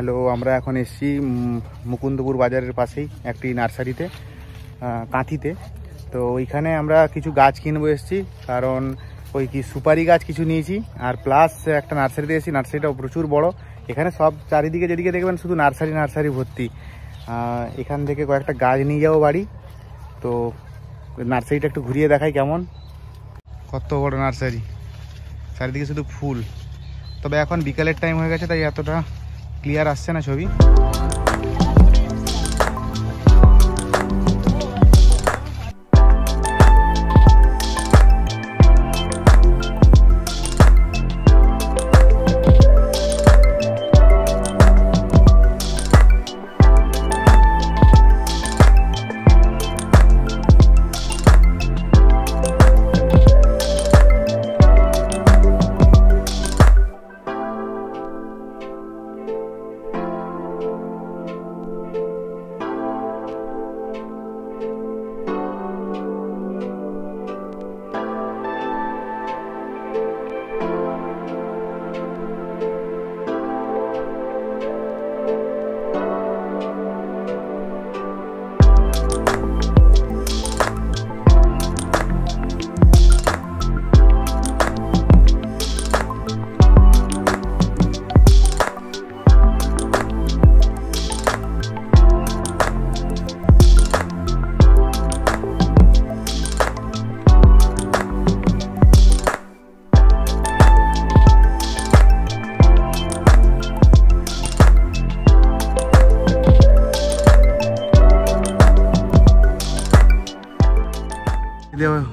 Hello, আমরা এখন এসেছি মুকুন্দপুর বাজারের পাশেই একটি নার্সারিতে, কাঁথিতে। তো ওইখানে আমরা কিছু গাছ কিনবো এসেছি, কারণ ওই কি সুপারি গাছ কিছু নিয়েছি, আর প্লাস একটা নার্সারিতে এসেছি। নার্সারিটাও প্রচুর বড়, এখানে সব চারিদিকে যেদিকে দেখবেন শুধু নার্সারি নার্সারি ভর্তি। এখান থেকে কয়েকটা গাছ নিয়ে যাবো বাড়ি। তো নার্সারিটা একটু ঘুরিয়ে দেখাই কেমন, কত বড় নার্সারি, চারিদিকে শুধু ফুল। তবে এখন বিকালের টাইম হয়ে গেছে, তাই এতটা ক্লিয়ার আসছে না ছবি।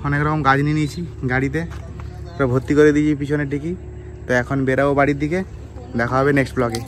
অনেক রকম গাছ নিয়ে নিয়েছি গাড়িতে, ভর্তি করে দিয়েছি পিছনের দিকে। তো এখন বেরাবো বাড়ির দিকে, দেখা হবে নেক্সট ব্লগে।